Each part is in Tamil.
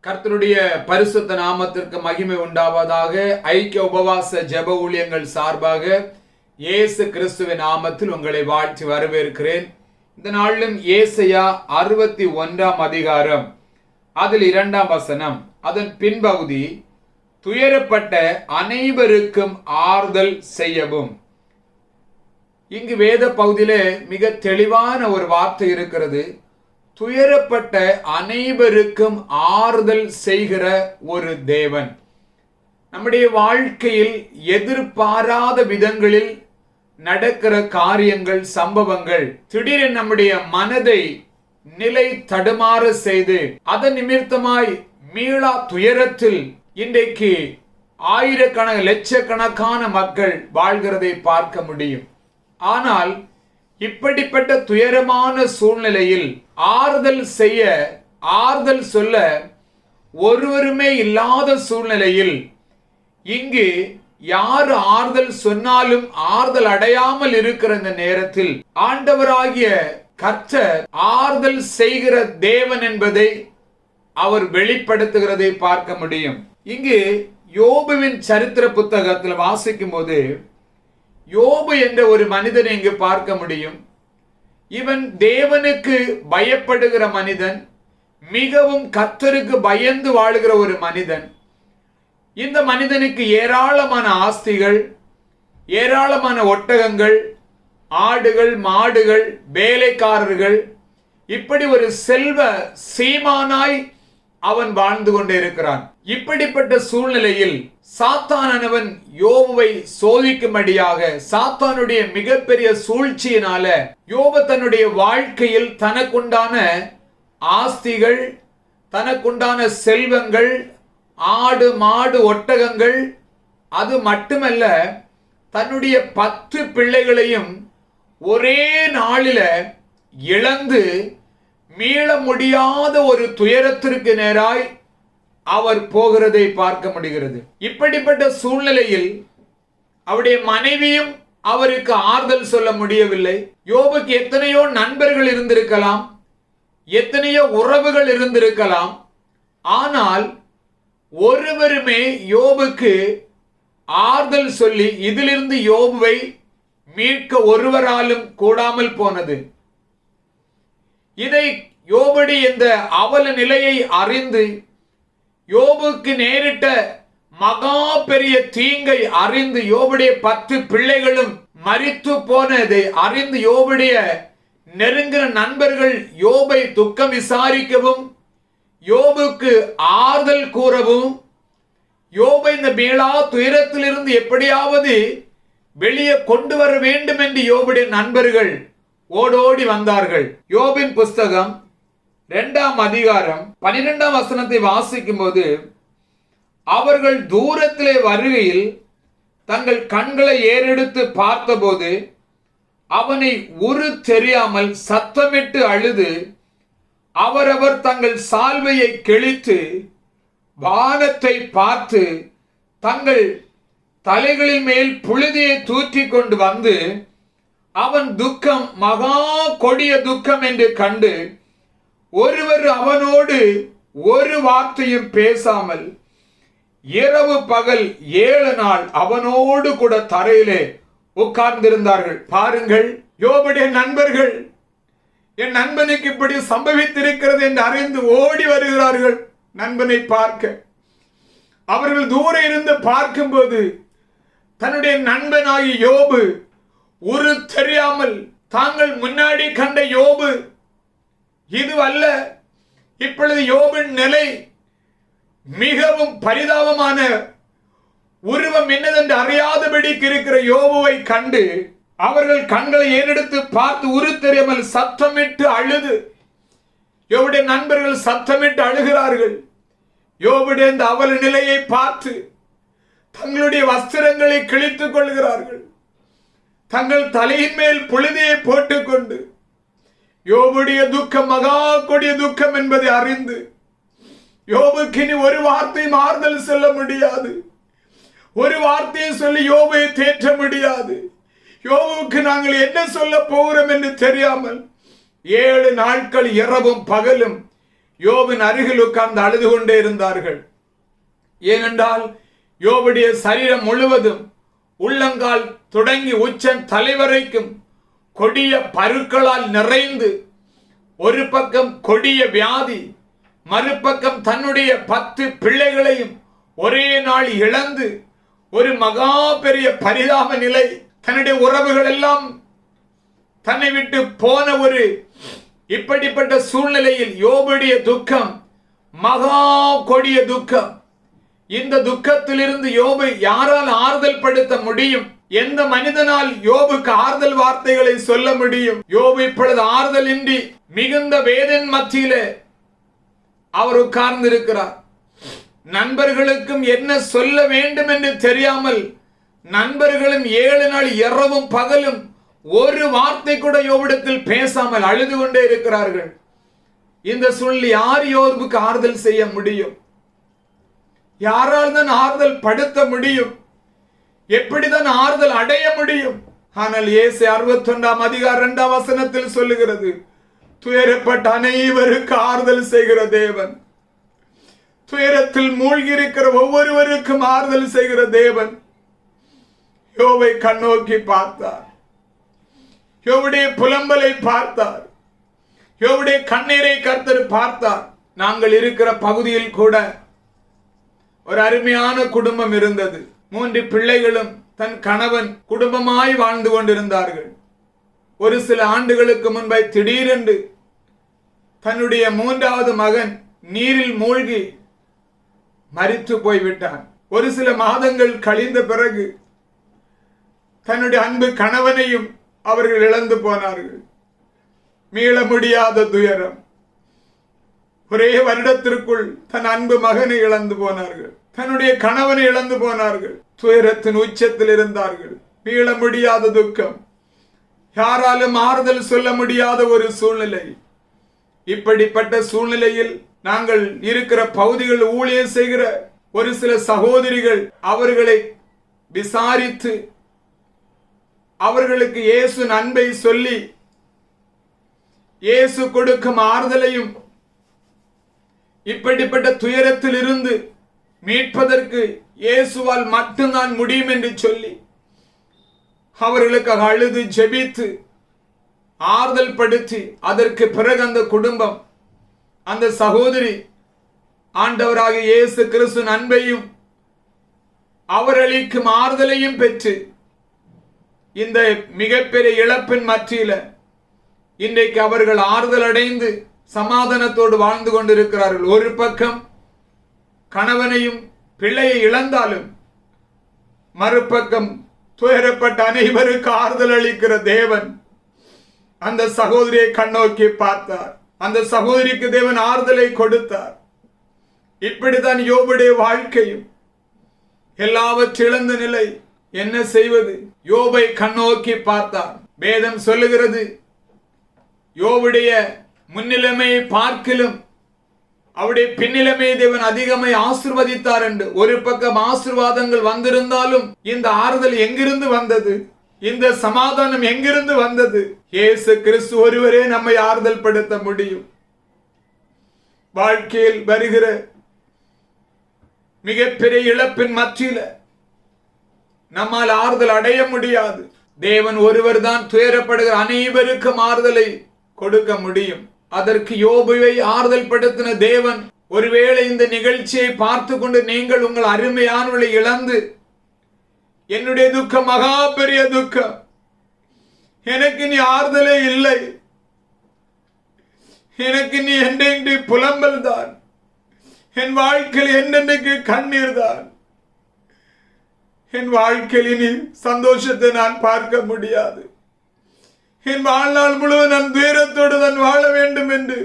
கர்த்தருடைய பரிசுத்த நாமத்திற்கு மகிமை உண்டாவதாக. ஐக்கிய உபவாச ஜெப ஊழியங்கள் சார்பாக இயேசு கிறிஸ்துவின் நாமத்தில் உங்களை வாழ்த்தி வரவேற்கிறேன். இந்த நாளிலும் ஏசாயா 61 அதிகாரம் அதில் 2 வசனம், அதன் பின்பகுதி, துயரப்பட்ட அனைவருக்கும் ஆறுதல் செய்யவும். இங்கு வேத பகுதியிலே மிக தெளிவான ஒரு வார்த்தை இருக்கிறது. துயரப்பட்ட அனைவருக்கும் ஆறுதல் செய்கிற ஒரு தேவன். நம்முடைய வாழ்க்கையில் எதிர்பாராத விதங்களில் நடக்கிற காரியங்கள், சம்பவங்கள் திடீரென நம்முடைய மனதை நிலை தடுமாற செய்து அதன் நிமித்தமாய் மீளா துயரத்தில் இன்றைக்கு லட்சக்கணக்கான மக்கள் வாழ்கிறதை பார்க்க முடியும். ஆனால் இப்படிப்பட்ட துயரமான சூழ்நிலையில் ஆறுதல் சொல்ல ஒருவருமே இல்லாத சூழ்நிலையில் இங்கு யார் ஆறுதல் சொன்னாலும் ஆறுதல் அடையாமல் இருக்கிற இந்த நேரத்தில் ஆண்டவராகிய கர்த்தர் ஆறுதல் செய்கிற தேவன் என்பதை அவர் வெளிப்படுத்துகிறதை பார்க்க முடியும். இங்கு யோபுவின் சரித்திர புத்தகத்தில் வாசிக்கும் போது யோபு என்ற ஒரு மனிதனை இங்கு பார்க்க முடியும். இவன் தேவனுக்கு பயப்படுகிற மனிதன், மிகவும் கர்த்தருக்கு பயந்து வாழுகிற ஒரு மனிதன். இந்த மனிதனுக்கு ஏராளமான ஆஸ்திகள், ஏராளமான ஒட்டகங்கள், ஆடுகள், மாடுகள், வேலைக்காரர்கள், இப்படி ஒரு செல்வ சீமானாய் அவன் வாழ்ந்து கொண்டே இருக்கிறான். இப்படிப்பட்ட சூழ்நிலையில் சாத்தானவன் யோபுவை சோதிக்கும்படியாக, சாத்தானுடைய மிகப்பெரிய சூழ்ச்சியினால யோபு தன்னுடைய வாழ்க்கையில் தனக்குண்டான ஆஸ்திகள், தனக்குண்டான செல்வங்கள், ஆடு மாடு ஒட்டகங்கள், அது மட்டுமல்ல தன்னுடைய 10 பிள்ளைகளையும் ஒரே நாளில இழந்து மீள முடியாத ஒரு துயரத்திற்கு நேராய் அவர் போகிறதை பார்க்க முடிகிறது. இப்படிப்பட்ட சூழ்நிலையில் அவருடைய மனைவியும் அவருக்கு ஆறுதல் சொல்ல முடியவில்லை. யோபுக்கு எத்தனையோ நண்பர்கள் இருந்திருக்கலாம், எத்தனையோ உறவுகள் இருந்திருக்கலாம். ஆனால் ஒருவருமே யோபுக்கு ஆறுதல் சொல்லி இதிலிருந்து யோபுவை மீட்க ஒருவராலும் கூடாமல் போனது. இதை யோபுடைய இந்த அவல நிலையை அறிந்து, யோபுக்கு நேரிட்ட மகா பெரிய தீங்கை அறிந்து, யோபுடைய 10 பிள்ளைகளும் மரித்து போனதை அறிந்து, யோபுடைய நெருங்கின நண்பர்கள் யோபை துக்கம் விசாரிக்கவும், யோபுக்கு ஆறுதல் கூறவும், யோபை இந்த மீளா துயரத்திலிருந்து எப்படியாவது வெளியே கொண்டு வர வேண்டும் என்று யோபுடைய நண்பர்கள் ஓடோடி வந்தார்கள். யோபின் புஸ்தகம் 2 அதிகாரம் 12 வசனத்தை வாசிக்கும் போது, அவர்கள் தூரத்திலே வருகையில் தங்கள் கண்களை ஏறெடுத்து பார்த்தபோது அவனை உரு தெரியாமல் சத்தமிட்டு அழுது, அவரவர் தங்கள் சால்வையை கிழித்து வானத்தை பார்த்து தங்கள் தலைகளின் மேல் புழுதியை தூற்றி கொண்டு வந்து, அவன் துக்கம் மகா கொடிய துக்கம் என்று கண்டு ஒருவர் அவனோடு ஒரு வார்த்தையும் பேசாமல் இரவு பகல் 7 நாள் அவனோடு கூட தரையிலே உட்கார்ந்திருந்தார்கள். பாருங்கள், யோபுடைய நண்பர்கள் என் நண்பனுக்கு இப்படி சம்பவித்திருக்கிறது என்று அறிந்து ஓடி வருகிறார்கள் நண்பனை பார்க்க. அவர்கள் தூர இருந்து பார்க்கும்போது தன்னுடைய நண்பனாகி யோபு ஒரு தெரியாமல், தாங்கள் முன்னாடி கண்ட யோபு இதுவல்ல. இப்பொழுது யோபின் நிலை மிகவும் பரிதாபமான உருவம் என்னதென்று அறியாதபடிக்கு இருக்கிற யோபுவை கண்டு அவர்கள் கண்களை ஏறெடுத்து பார்த்து உரு தெரியாமல் சத்தமிட்டு அழுது, யோபுடைய நண்பர்கள் சத்தமிட்டு அழுகிறார்கள். யோபுடைய இந்த அவல நிலையை பார்த்து தங்களுடைய வஸ்திரங்களை கிழித்துக் கொள்கிறார்கள். தங்கள் தலையின் மேல் புழுதியை போட்டுக்கொண்டு, யோபுடைய துக்கம் மகா கொடிய துக்கம் என்பதை அறிந்து, யோபுக்கு இனி ஒரு வார்த்தையும் ஆறுதல் சொல்ல முடியாது, ஒரு வார்த்தையை சொல்லி யோபை தேற்ற முடியாது. யோபுக்கு நாங்கள் என்ன சொல்ல போகிறோம் என்று தெரியாமல் 7 நாட்கள் இரவும் பகலும் யோபின் அருகில் உட்கார்ந்து அழுது கொண்டே இருந்தார்கள். ஏனென்றால் யோபுடைய சரீரம் முழுவதும் உள்ளங்கால் தொடங்கி உச்சன் தலைவரைக்கும் கொடிய பருக்களால் நிறைந்து, ஒரு பக்கம் கொடிய வியாதி, மறுபக்கம் தன்னுடைய 10 பிள்ளைகளையும் ஒரே நாள் இழந்து ஒரு மகா பெரிய பரிதாப நிலை, தன்னுடைய உறவுகள் எல்லாம் தன்னை விட்டு போன ஒரு இப்படிப்பட்ட சூழ்நிலையில் யோபுடைய துக்கம் மகா கொடிய துக்கம். இந்த துக்கத்திலிருந்து யோபை யாரால் ஆறுதல் படுத்த முடியும்? எந்த மனிதனால் யோபுக்கு ஆறுதல் வார்த்தைகளை சொல்ல முடியும்? யோபு இப்பொழுது ஆறுதல் இன்றி மிகுந்த வேதன் மத்தியிலே அவர் உட்கார்ந்து இருக்கிறார். நண்பர்களுக்கும் என்ன சொல்ல வேண்டும் என்று தெரியாமல் நண்பர்களும் 7 நாள் இரவும் பகலும் ஒரு வார்த்தை கூட யோபிடத்தில் பேசாமல் அழுது கொண்டே இருக்கிறார்கள். இந்த சூழ்நிலை யார் யோபுக்கு ஆறுதல் செய்ய முடியும்? யாரால் தான் ஆறுதல் படுத்த முடியும்? எப்படிதான் ஆறுதல் அடைய முடியும்? ஆனால் இயேசு 61 அதிகாரம் 2 வசனத்தில் சொல்லுகிறது, துயரப்பட்ட அனைவருக்கு ஆறுதல் செய்கிற தேவன், துயரத்தில் மூழ்கி இருக்கிற ஒவ்வொருவருக்கும் ஆறுதல் செய்கிற தேவன் யோபை கண்ணோக்கி பார்த்தார். யோபுடைய புலம்பலை பார்த்தார். யோபுடைய கண்ணீரை கர்த்தர் பார்த்தார். நாங்கள் இருக்கிற பகுதியில் கூட ஒரு அருமையான குடும்பம் இருந்தது. 3 பிள்ளைகளும் தன் கணவன் குடும்பமாய் வாழ்ந்து கொண்டிருந்தார்கள். ஒரு சில ஆண்டுகளுக்கு முன்பாய் திடீரென்று தன்னுடைய 3வது மகன் நீரில் மூழ்கி மரித்து போய்விட்டான். ஒரு சில மாதங்கள் கழிந்த பிறகு தன்னுடைய அன்பு கணவனையும் அவர்கள் இழந்து போனார்கள். மீள முடியாத துயரம். ஒரே வருடத்திற்குள் தன் அன்பு மகனை இழந்து போனார்கள். தன்னுடைய கணவனை இழந்து போனார்கள். துயரத்தின் உச்சத்தில் இருந்தார்கள். மீள முடியாத துக்கம். யாராலும் ஆறுதல் சொல்ல முடியாத ஒரு சூழ்நிலை. இப்படிப்பட்ட சூழ்நிலையில் நாங்கள் இருக்கிற பகுதிகள் ஊழியம் செய்கிற ஒரு சில சகோதரிகள் அவர்களை விசாரித்து அவர்களுக்கு இயேசு அன்பை சொல்லி இயேசு கொடுக்கும் ஆறுதலையும் இப்படிப்பட்ட துயரத்தில் இருந்து மீட்பதற்கு இயேசுவால் மட்டும்தான் முடியும் என்று சொல்லி அவர்களுக்கு அழுது ஜெபித்து ஆறுதல் படுத்தி அதற்கு பிறகு அந்த குடும்பம், அந்த சகோதரி ஆண்டவராக இயேசு கிறிஸ்து அன்பையும் அவர் அளிக்கும் ஆறுதலையும் பெற்று இந்த மிகப்பெரிய இழப்பின் மத்தியில இன்றைக்கு அவர்கள் ஆறுதல் அடைந்து சமாதானத்தோடு வாழ்ந்து கொண்டிருக்கிறார்கள். ஒரு பக்கம் கணவனையும் பிள்ளையை இழந்தாலும் மறுபக்கம் துயரப்பட்ட அனைவருக்கு ஆறுதல் அளிக்கிற தேவன் அந்த சகோதரியை கண்ணோக்கி பார்த்தார். அந்த சகோதரிக்கு தேவன் ஆறுதலை கொடுத்தார். இப்படித்தான் யோபுடைய வாழ்க்கையும் எல்லாவற்றிழந்த நிலை. என்ன செய்வது? யோபை கண்ணோக்கி பார்த்தார். வேதம் சொல்லுகிறது, யோபுடைய முன்னிலைமையை பார்க்கிலும் அவருடைய பின்னிலைமையை தேவன் அதிகமாய் ஆசீர்வதித்தார் என்று. ஒரு பக்கம் ஆசீர்வாதங்கள் வந்திருந்தாலும் இந்த ஆறுதல் எங்கிருந்து வந்தது? இந்த சமாதானம் எங்கிருந்து வந்தது? இயேசு கிறிஸ்து ஒருவரே நம்மை ஆறுதல் படுத்த முடியும். வாழ்க்கையில் வருகிற மிகப்பெரிய இழப்பின் மத்தியில நம்மால் ஆறுதல் அடைய முடியாது. தேவன் ஒருவர் தான் துயரப்படுகிற அனைவருக்கும் ஆறுதலை கொடுக்க முடியும். அதற்கு யோபுவை ஆறுதல் படுத்தின தேவன் ஒருவேளை இந்த நிகழ்ச்சியை பார்த்து கொண்டு நீங்கள் உங்கள் அருமையானவளை இழந்து, என்னுடைய துக்கம் மகா பெரிய துக்கம், எனக்கு நீ ஆறுதலே இல்லை, எனக்கு நீ என்றென்று புலம்பல் தான், என் வாழ்க்கையில் என்னென்னைக்கு கண்ணீர் தான், என் வாழ்க்கையில் இனி சந்தோஷத்தை நான் பார்க்க முடியாது, என் வாழ்நாள் முழுவதும் நான் துயரத்தோடு தான் வாழ வேண்டும் என்று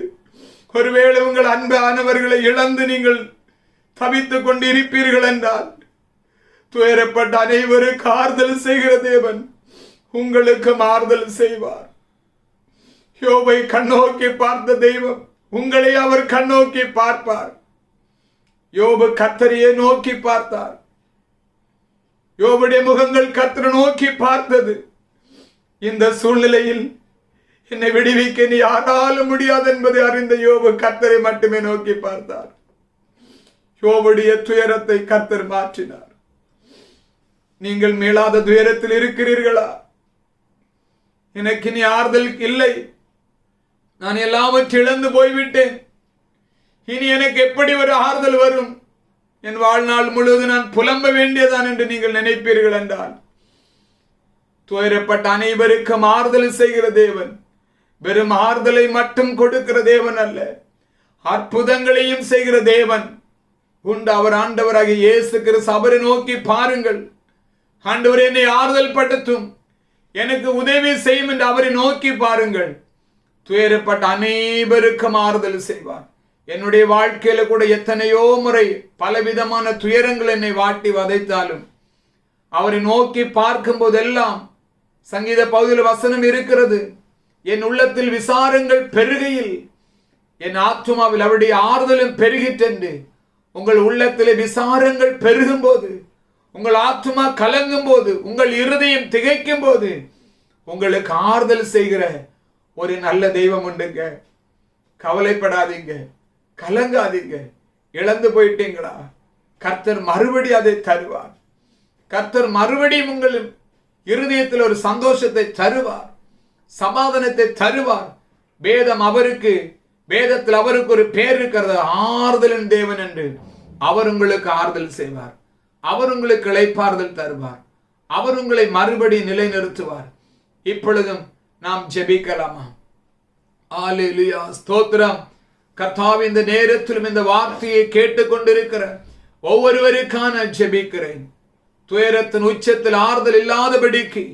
ஒருவேளை உங்கள் அன்பானவர்களை இழந்து நீங்கள் தவித்துக் கொண்டு இருப்பீர்கள் என்றால், துயரப்பட்ட அனைவருக்கு ஆறுதல் செய்கிற தேவன் உங்களுக்கு ஆறுதல் செய்வார். யோபை கண்ணோக்கி பார்த்த தெய்வம் உங்களை அவர் கண்ணோக்கி பார்ப்பார். யோபு கர்த்தரையே நோக்கி பார்த்தார். யோபுடைய முகங்கள் கர்த்தரை நோக்கி பார்த்தது. இந்த சூழ்நிலையில் என்னை விடுவிக்க நீ யாராலும் முடியாது என்பதை அறிந்த யோபு கர்த்தரை மட்டுமே நோக்கி பார்த்தார். யோபுடைய துயரத்தை கர்த்தர் மாற்றினார். நீங்கள் மீளாத துயரத்தில் இருக்கிறீர்களா? எனக்கு நீ ஆறுதல் இல்லை, நான் எல்லாவற்றையும் இழந்து போய்விட்டேன், இனி எனக்கு எப்படி ஒரு ஆறுதல் வரும், என் வாழ்நாள் முழுவதும் நான் புலம்ப வேண்டியதான் என்று நீங்கள் நினைப்பீர்கள் என்றால், துயரப்பட்ட அனைவருக்கும் ஆறுதல் செய்கிற தேவன் வெறும் ஆறுதலை மட்டும் கொடுக்கிற தேவன் அல்ல, அற்புதங்களையும் செய்கிற தேவன் உண்டு. அவர் ஆண்டவராகிய இயேசு கிறிஸ்து. அவரை நோக்கி பாருங்கள். ஆண்டவர் என்னை ஆறுதல் படுத்தும், எனக்கு உதவி செய்யும் என்று அவரை நோக்கி பாருங்கள். துயரப்பட்ட அனைவருக்கும் ஆறுதல் செய்வார். என்னுடைய வாழ்க்கையில கூட எத்தனையோ முறை பலவிதமான துயரங்கள் என்னை வாட்டி வதைத்தாலும் அவரை நோக்கி பார்க்கும் போதெல்லாம் சங்கீத பகுதியில் வசனம் இருக்கிறது, என் உள்ளத்தில் விசாரங்கள் பெருகையில் என் ஆத்துமாவில் அவருடைய ஆறுதலும் பெருகிற்றென்று. உங்கள் உள்ளத்திலே விசாரங்கள் பெருகும் போது, உங்கள் ஆத்துமா கலங்கும் போது, உங்கள் இருதயம் திகைக்கும் போது உங்களுக்கு ஆறுதல் செய்கிற ஒரு நல்ல தெய்வம் உண்டுங்க. கவலைப்படாதீங்க, கலங்காதீங்க. இழந்து போயிட்டீங்களா? கர்த்தர் மறுபடி அதை தருவார். கர்த்தர் மறுபடியும் உங்கள் இருதயத்தில் ஒரு சந்தோஷத்தை தருவார், சமாதானத்தை தருவார். வேதத்தில் அவருக்கு ஒரு பேர் இருக்கிறது, ஆறுதலின் தேவன் என்று. அவர் உங்களுக்கு ஆறுதல் செய்வார், அவர் உங்களுக்கு இளைப்பாறுதல் தருவார், அவர் உங்களை மறுபடி நிலைநிறுத்துவார். இப்பொழுதும் நாம் ஜெபிக்கலாமா? அல்லேலூயா, ஸ்தோத்திரம். கர்த்தாவே, இந்த நேரத்திலும் இந்த வார்த்தையை கேட்டுக்கொண்டிருக்கிற ஒவ்வொருவருக்கான ஜெபிக்கிறேன். துயரத்தின் உச்சத்தில் ஆறுதல் இல்லாதபடிக்கு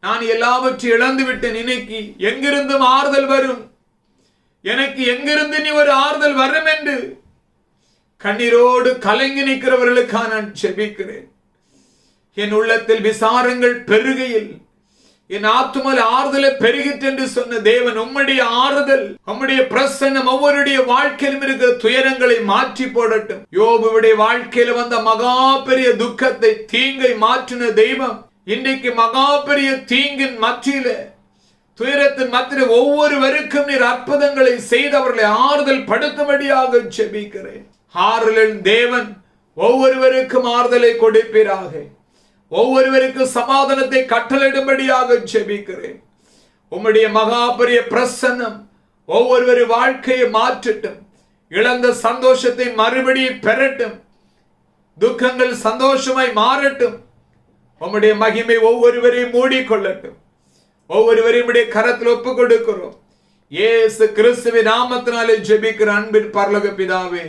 நான் எல்லாவற்றையும் இழந்து விட்டேன், இன்னைக்கு எங்கிருந்தும் ஆறுதல் வரும், எனக்கு எங்கிருந்து நீ ஒரு ஆறுதல் வரும் என்று கண்ணீரோடு கலங்கி நிற்கிறவர்களுக்காக நான் ஜெபிக்கிறேன். என் உள்ளத்தில் விசாரங்கள் பெருகையில் என் ஆத்துமல ஆறுதலை பெருகிட்டு என்று சொன்ன தேவன், உம்முடைய ஆறுதல், உம்முடைய பிரசன்னம் ஒவ்வொருடைய வாழ்க்கையிலும் இருக்கிற துயரங்களை மாற்றி போடட்டும். யோபுடைய வாழ்க்கையில வந்த மகா பெரிய துக்கத்தை, தீங்கை மாற்றின தெய்வம் இன்றைக்கு மகா பெரிய தீங்கின் மத்தியில, துயரத்தின் மத்தியில ஒவ்வொருவருக்கும் நீர் அற்புதங்களை செய்து அவர்களை ஆறுதல் படுத்தும்படியாக ஜெபிக்கிறேன். ஆறுதல் தேவன் ஒவ்வொருவருக்கும் ஆறுதலை கொடுப்பீராக, ஒவ்வொருவருக்கும் சமாதானத்தை கட்டளையிடும்படியாக ஜெபிக்கிறேன். உம்முடைய மகா பெரிய பிரசன்னம் ஒவ்வொருவரு வாழ்க்கையை மாற்றட்டும், இழந்த சந்தோஷத்தை மறுபடியும் பெறட்டும், துக்கங்கள் சந்தோஷமாய் மாறட்டும். உம்முடைய மகிமை ஒவ்வொருவரையும் மூடிக்கொள்ளட்டும். ஒவ்வொருவரையும் கரத்தில் ஒப்புக் கொடுக்கிறோம். இயேசு கிறிஸ்துவின் நாமத்தினாலே ஜெபிக்கிற அன்பின் பரலோக பிதாவே,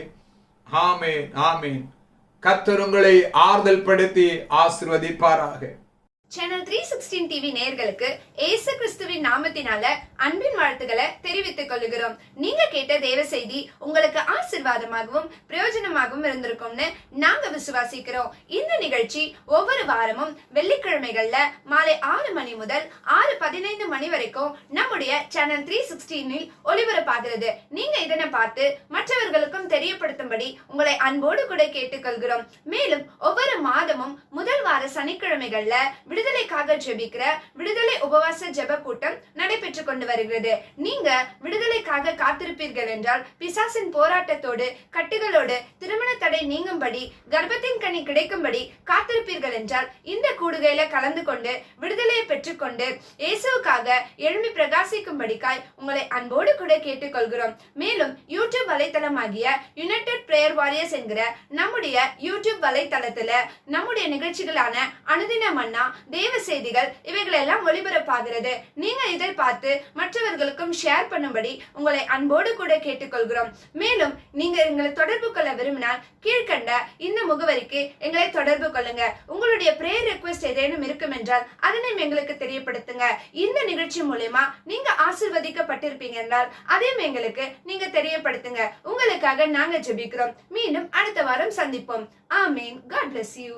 ஆமென், ஆமென். கர்த்தர் உங்களை ஆறுதல் படுத்தி ஆசீர்வதிப்பாராக. சேனல் 316 டிவி நேயர்களுக்கு இயேசு கிறிஸ்துவின் நாமத்தினால அன்பின் வாழ்த்துக்களை தெரிவித்துக் கொள்கிறோம். நீங்க கேட்ட தேவ செய்தி உங்களுக்கு ஆசீர்வாதமாகவும் பிரயோஜனமாகவும் இருந்திருக்கும்னு நாங்க விசுவாசிக்கிறோம். இந்த நிகழ்ச்சி ஒவ்வொரு வாரமும் வெள்ளிக்கிழமைகள்ல மாலை 6 மணி முதல் 6:15 மணி வரைக்கும் நம்முடைய சேனல் 316 ஒளிபரப்பாகிறது. நீங்க இதனை பார்த்து மற்றவர்களுக்கும் தெரியப்படுத்தும்படி உங்களை அன்போடு கூட கேட்டுக்கொள்கிறோம். மேலும் ஒவ்வொரு மாதமும் முதல் வார சனிக்கிழமைகள்ல விடுதலைக்காக ஜெபிக்கிற விடுதலை உபவாச ஜெப கூட்டம் நடைபெற்றுக் கொண்டு வருகிறது. நீங்க விடுதலைக்காக காத்திருப்பீர்கள் என்றால், பிசாசின் போராட்டத்தோடு கட்டுகளோடு திருமண தடை நீங்கும்படி, கர்ப்பத்தின் கனி கிடைக்கும்படி காத்திருப்பீர்கள் என்றால், இந்த கூடுகையில கலந்து கொண்டு விடுதலையை பெற்றுக்கொண்டு இயேசுவுக்காக எழும்பி பிரகாசிக்கும்படிக்காய் உங்களை அன்போடு கூட கேட்டுக்கொள்கிறோம். மேலும் யூடியூப் வலைத்தளமாகிய யுனைடெட் பிரேயர் வாரியர்ஸ் என்கிற நம்முடைய யூடியூப் வலைத்தளத்துல நம்முடைய நிகழ்ச்சிகளான அனுதின மன்னா, தேவ செய்திகள் இவைகள் எல்லாம் ஒளிபரப்பாகிறது. நீங்க இதை பார்த்து மற்றவர்களுக்கும் ஷேர் பண்ணும்படி உங்களை அன்போடு கூட கேட்டுக்கொள்கிறோம். மேலும் நீங்க எங்களை தொடர்பு கொள்ள விரும்பினால் கீழ்கண்ட இந்த முகவரிக்கு எங்களை தொடர்பு கொள்ளுங்க. உங்களுடைய பிரேயர் ரிக்வெஸ்ட் ஏதேனும் இருக்கும் என்றால் அதனையும் எங்களுக்கு தெரியப்படுத்துங்க. இந்த நிகழ்ச்சி மூலமா நீங்க ஆசீர்வதிக்கப்பட்டிருப்பீங்க என்றால் அதையும் எங்களுக்கு நீங்க தெரியப்படுத்துங்க. உங்களுக்காக நாங்க ஜெபிக்கிறோம். மீண்டும் அடுத்த வாரம் சந்திப்போம். ஆமேன். God bless you.